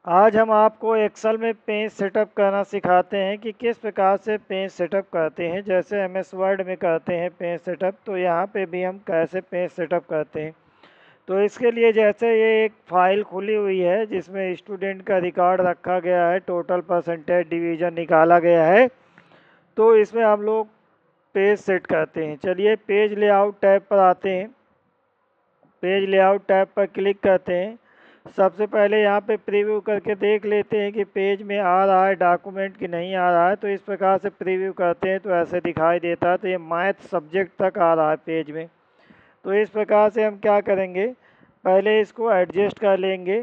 आज हम आपको एक्सेल में पेज सेटअप करना सिखाते हैं कि किस प्रकार से पेज सेटअप करते हैं। जैसे एमएस वर्ड में करते हैं पेज सेटअप, तो यहाँ पे भी हम कैसे पेज सेटअप करते हैं। तो इसके लिए जैसे ये एक फाइल खुली हुई है जिसमें स्टूडेंट का रिकॉर्ड रखा गया है, टोटल परसेंटेज डिवीज़न निकाला गया है। तो इसमें हम लोग पेज सेट करते हैं। चलिए पेज लेआउट टैब पर आते हैं। पेज लेआउट टैब पर क्लिक करते हैं। सबसे पहले यहाँ पे प्रीव्यू करके देख लेते हैं कि पेज में आ रहा है डॉक्यूमेंट कि नहीं आ रहा है। तो इस प्रकार से प्रीव्यू करते हैं तो ऐसे दिखाई देता है। तो ये मैथ सब्जेक्ट तक आ रहा है पेज में। तो इस प्रकार से हम क्या करेंगे, पहले इसको एडजस्ट कर लेंगे।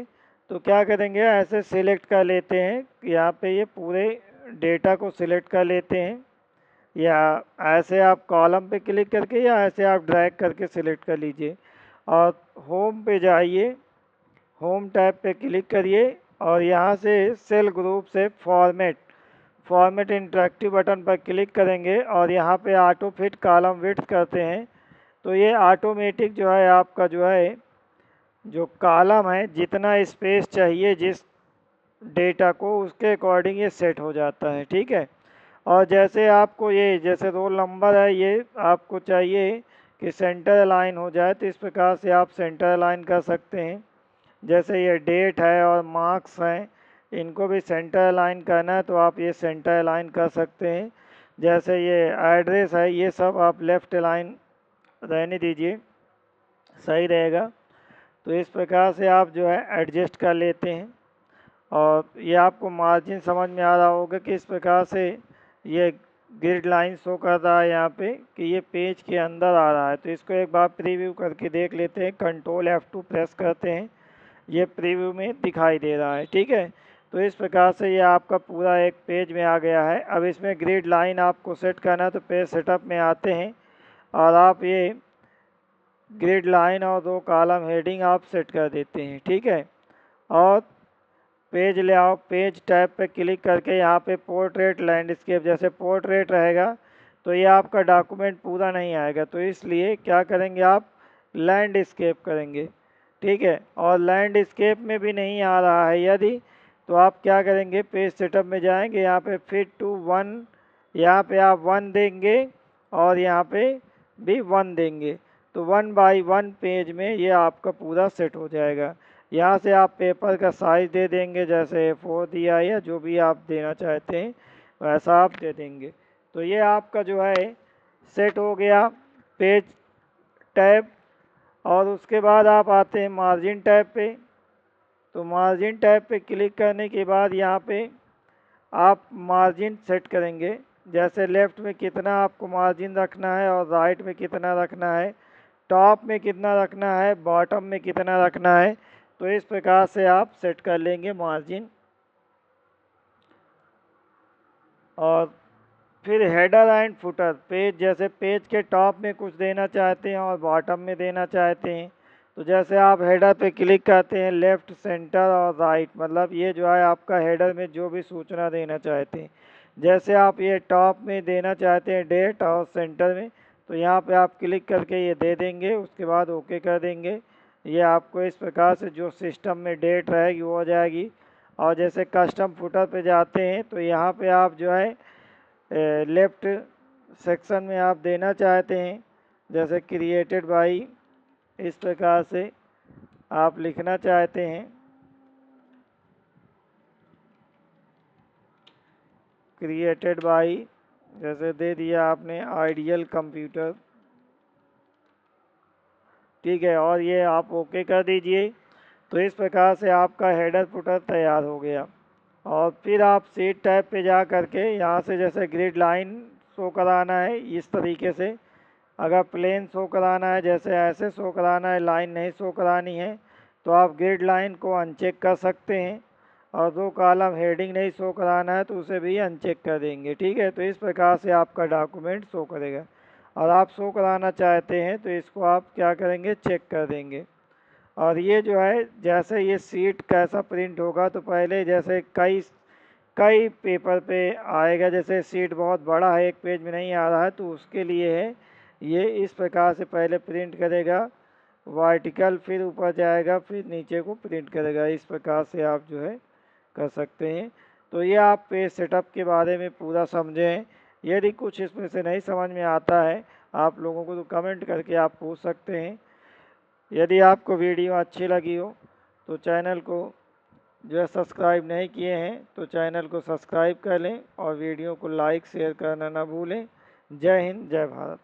तो क्या करेंगे, ऐसे सिलेक्ट कर लेते हैं, यहाँ पे ये पूरे डेटा को सिलेक्ट कर लेते हैं, या ऐसे आप कॉलम पे क्लिक करके या ऐसे आप ड्रैग करके सिलेक्ट कर लीजिए। और होम पे जाइए, होम टैब पे क्लिक करिए और यहाँ से सेल ग्रुप से फॉर्मेट इंटरेक्टिव बटन पर क्लिक करेंगे और यहाँ पे ऑटो फिट कॉलम विड्थ करते हैं। तो ये ऑटोमेटिक जो है आपका जो है जो कॉलम है जितना स्पेस चाहिए जिस डेटा को, उसके अकॉर्डिंग ये सेट हो जाता है। ठीक है। और जैसे आपको ये जैसे रोल नंबर है, ये आपको चाहिए कि सेंटर अलाइन हो जाए, तो इस प्रकार से आप सेंटर अलाइन कर सकते हैं। जैसे ये डेट है और मार्क्स हैं, इनको भी सेंटर अलाइन करना है तो आप ये सेंटर अलाइन कर सकते हैं। जैसे ये एड्रेस है, ये सब आप लेफ़्ट अलाइन रहने दीजिए, सही रहेगा। तो इस प्रकार से आप जो है एडजस्ट कर लेते हैं। और ये आपको मार्जिन समझ में आ रहा होगा कि इस प्रकार से ये ग्रिड लाइन शो कर रहा है यहाँ पे कि ये पेज के अंदर आ रहा है। तो इसको एक बार प्रीव्यू करके देख लेते हैं। कंट्रोल F2 प्रेस करते हैं, ये प्रीव्यू में दिखाई दे रहा है। ठीक है। तो इस प्रकार से ये आपका पूरा एक पेज में आ गया है। अब इसमें ग्रिड लाइन आपको सेट करना है, तो पेज सेटअप में आते हैं और आप ये ग्रिड लाइन और 2 कॉलम हेडिंग आप सेट कर देते हैं। ठीक है। और पेज लेआउट पेज टैब पे क्लिक करके यहाँ पे पोर्ट्रेट लैंडस्केप, जैसे पोर्ट्रेट रहेगा तो ये आपका डॉक्यूमेंट पूरा नहीं आएगा, तो इसलिए क्या करेंगे आप लैंडस्केप करेंगे। ठीक है। और लैंडस्केप में भी नहीं आ रहा है यदि, तो आप क्या करेंगे, पेज सेटअप में जाएंगे, यहाँ पे फिट टू वन, यहाँ पे आप 1 देंगे और यहाँ पे भी 1 देंगे। तो 1 बाई 1 पेज में ये आपका पूरा सेट हो जाएगा। यहाँ से आप पेपर का साइज दे देंगे, जैसे A4 दिया या जो भी आप देना चाहते हैं वैसा आप दे देंगे। तो ये आपका जो है सेट हो गया पेज टैब। और उसके बाद आप आते हैं मार्जिन टैब पे। तो मार्जिन टैब पे क्लिक करने के बाद यहाँ पे आप मार्जिन सेट करेंगे, जैसे लेफ़्ट में कितना आपको मार्जिन रखना है और राइट में कितना रखना है, टॉप में कितना रखना है, बॉटम में कितना रखना है। तो इस प्रकार से आप सेट कर लेंगे मार्जिन। और फिर हेडर एंड फुटर पेज, जैसे पेज के टॉप में कुछ देना चाहते हैं और बॉटम में देना चाहते हैं, तो जैसे आप हेडर पे क्लिक करते हैं, लेफ़्ट सेंटर और राइट, मतलब ये जो है आपका हेडर में जो भी सूचना देना चाहते हैं। जैसे आप ये टॉप में देना चाहते हैं डेट और सेंटर में, तो यहाँ पे आप क्लिक करके ये दे देंगे, उसके बाद ओके कर देंगे। ये आपको इस प्रकार से जो सिस्टम में डेट रहेगी वो हो जाएगी। और जैसे कस्टम फुटर पे जाते हैं तो यहाँ पे आप जो है लेफ़्ट सेक्शन में आप देना चाहते हैं, जैसे क्रिएटेड बाई, इस प्रकार से आप लिखना चाहते हैं, क्रिएटेड बाई, जैसे दे दिया आपने आइडियल कंप्यूटर। ठीक है। और ये आप ओके कर दीजिए। तो इस प्रकार से आपका हेडर फुटर तैयार हो गया। और फिर आप सीट टैब पे जा करके यहाँ से जैसे ग्रिड लाइन शो कराना है इस तरीके से, अगर प्लेन शो कराना है जैसे ऐसे शो कराना है, लाइन नहीं शो करानी है, तो आप ग्रिड लाइन को अनचेक कर सकते हैं। और 2 कॉलम हेडिंग नहीं शो कराना है तो उसे भी अनचेक कर देंगे। ठीक है। तो इस प्रकार से आपका डॉक्यूमेंट शो करेगा। और आप शो कराना चाहते हैं तो इसको आप क्या करेंगे, चेक कर देंगे। और ये जो है जैसे ये सीट कैसा प्रिंट होगा, तो पहले जैसे कई कई पेपर पे आएगा, जैसे सीट बहुत बड़ा है एक पेज में नहीं आ रहा है तो उसके लिए है ये, इस प्रकार से पहले प्रिंट करेगा वर्टिकल, फिर ऊपर जाएगा, फिर नीचे को प्रिंट करेगा। इस प्रकार से आप जो है कर सकते हैं। तो ये आप पेज सेटअप के बारे में पूरा समझें। यदि कुछ इसमें से नहीं समझ में आता है आप लोगों को, तो कमेंट करके आप पूछ सकते हैं। यदि आपको वीडियो अच्छी लगी हो तो चैनल को जो है सब्सक्राइब नहीं किए हैं तो चैनल को सब्सक्राइब कर लें और वीडियो को लाइक शेयर करना ना भूलें। जय हिंद, जय भारत।